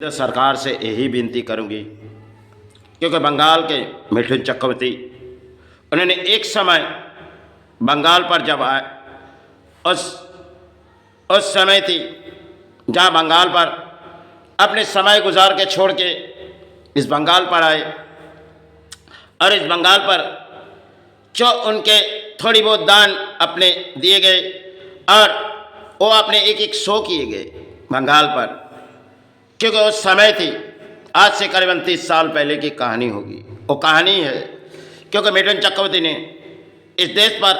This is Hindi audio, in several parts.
तो सरकार से यही विनती करूंगी, क्योंकि बंगाल के मिथुन चक्रवर्ती उन्होंने एक समय बंगाल पर जब आए, उस समय थी जहां बंगाल पर अपने समय गुजार के छोड़ के इस बंगाल पर आए और इस बंगाल पर जो उनके थोड़ी बहुत दान अपने दिए गए और वो अपने एक एक शो किए गए बंगाल पर, क्योंकि उस समय थी, आज से करीबन 30 साल पहले की कहानी होगी। वो कहानी है क्योंकि मिथुन चक्रवर्ती ने इस देश पर,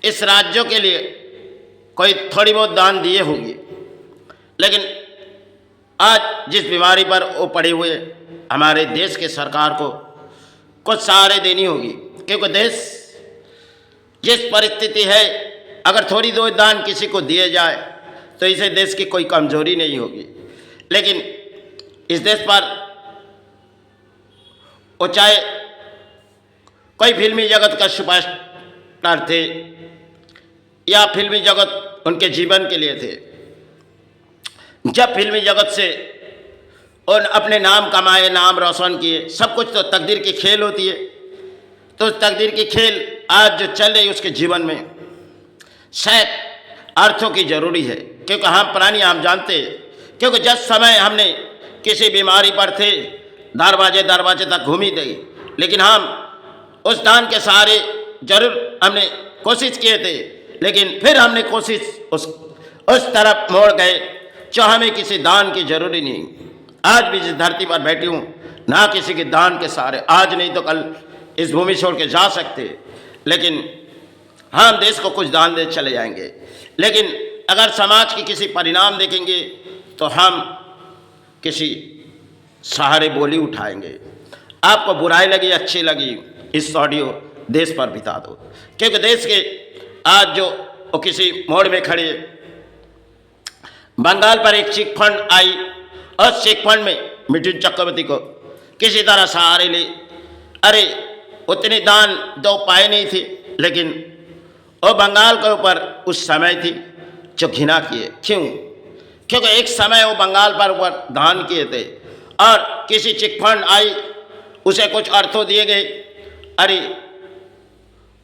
इस राज्यों के लिए कोई थोड़ी बहुत दान दिए होंगे, लेकिन आज जिस बीमारी पर वो पड़े हुए, हमारे देश के सरकार को कुछ सहारे देनी होगी, क्योंकि देश जिस परिस्थिति है, अगर थोड़ी दो दान किसी को दिए जाए तो इसे देश की कोई कमजोरी नहीं होगी। लेकिन इस देश पर वो चाहे कोई फिल्मी जगत का सुपरस्टार थे या फिल्मी जगत उनके जीवन के लिए थे, जब फिल्मी जगत से उन अपने नाम कमाए, नाम रोशन किए, सब कुछ तो तकदीर की खेल होती है। तो उस तकदीर की खेल आज जो चल रही उसके जीवन में शायद अर्थों की जरूरी है, क्योंकि हम पुरानी हम जानते हैं, क्योंकि जिस समय हमने किसी बीमारी पर थे, दरवाजे दरवाजे तक घूमी गई, लेकिन हम उस दान के सहारे जरूर हमने कोशिश किए थे, लेकिन फिर हमने कोशिश उस तरफ मोड़ गए जो हमें किसी दान की जरूरी नहीं। आज भी जिस धरती पर बैठी हूँ, ना किसी के दान के सहारे, आज नहीं तो कल इस भूमि छोड़ के जा सकते, लेकिन हम देश को कुछ दान दे चले जाएंगे। लेकिन अगर समाज के किसी परिणाम देखेंगे तो हम किसी सहारे बोली उठाएंगे। आपको बुराई लगी, अच्छी लगी, इस ऑडियो देश पर बिता दो, क्योंकि देश के आज जो वो किसी मोड़ में खड़े, बंगाल पर एक चिट फंड आई और चिट फंड में मिथुन चक्रवर्ती को किसी तरह सहारे ले, अरे उतने दान दो पाए नहीं थे, लेकिन वो बंगाल के ऊपर उस समय थी जो घृणा किए। क्यों? क्योंकि एक समय वो बंगाल पर ऊपर दान किए थे और किसी चिट फंड आई, उसे कुछ अर्थों दिए गए, अरे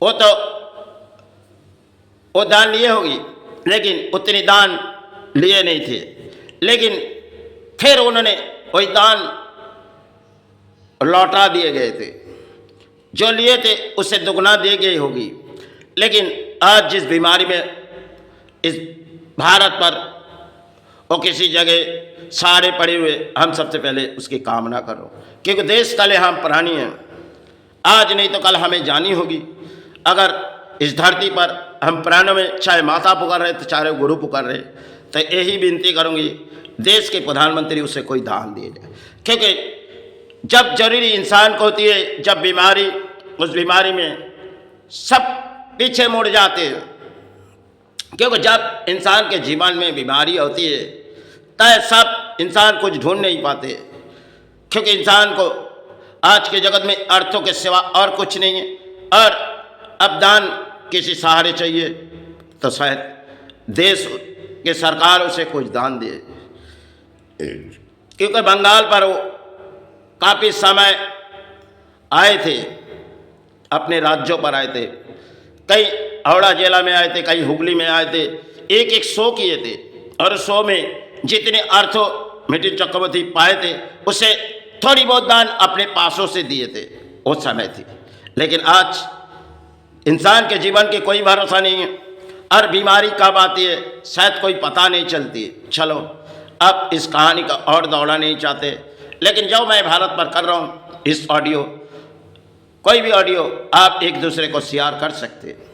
वो तो वो दान लिए होगी, लेकिन उतनी दान लिए नहीं थे, लेकिन फिर उन्होंने वही दान लौटा दिए गए थे, जो लिए थे उससे दुगना दिए गई होगी। लेकिन आज जिस बीमारी में इस भारत पर वो किसी जगह सारे पड़े हुए, हम सबसे पहले उसकी कामना करो, क्योंकि देश तले हम प्राणी हैं, आज नहीं तो कल हमें जानी होगी। अगर इस धरती पर हम प्राणों में चाहे माता पुकार रहे तो चाहे गुरु पुकार रहे, तो यही विनती करूंगी, देश के प्रधानमंत्री उसे कोई दान दिए जाए, क्योंकि जब जरूरी इंसान को होती है, जब बीमारी, उस बीमारी में सब पीछे मुड़ जाते हैं, क्योंकि जब इंसान के जीवन में बीमारी होती है तब सब इंसान कुछ ढूंढ नहीं पाते, क्योंकि इंसान को आज के जगत में अर्थों के सिवा और कुछ नहीं है, और अब दान किसी सहारे चाहिए तो शायद देश के सरकार उसे कुछ दान दे, क्योंकि बंगाल पर वो काफ़ी समय आए थे, अपने राज्यों पर आए थे, कई हावड़ा जिला में आए थे, कई हुगली में आए थे, एक एक शो किए थे, और शो में जितने अर्थों मिथुन चक्रवर्ती पाए थे उसे थोड़ी बहुत दान अपने पासों से दिए थे, उस समय थी। लेकिन आज इंसान के जीवन की कोई भरोसा नहीं है, और बीमारी कब आती है शायद कोई पता नहीं चलती। चलो अब इस कहानी का और दौड़ा नहीं चाहते, लेकिन जो मैं भारत पर कर रहा हूँ, इस ऑडियो, कोई भी ऑडियो आप एक दूसरे को शेयर कर सकते हैं।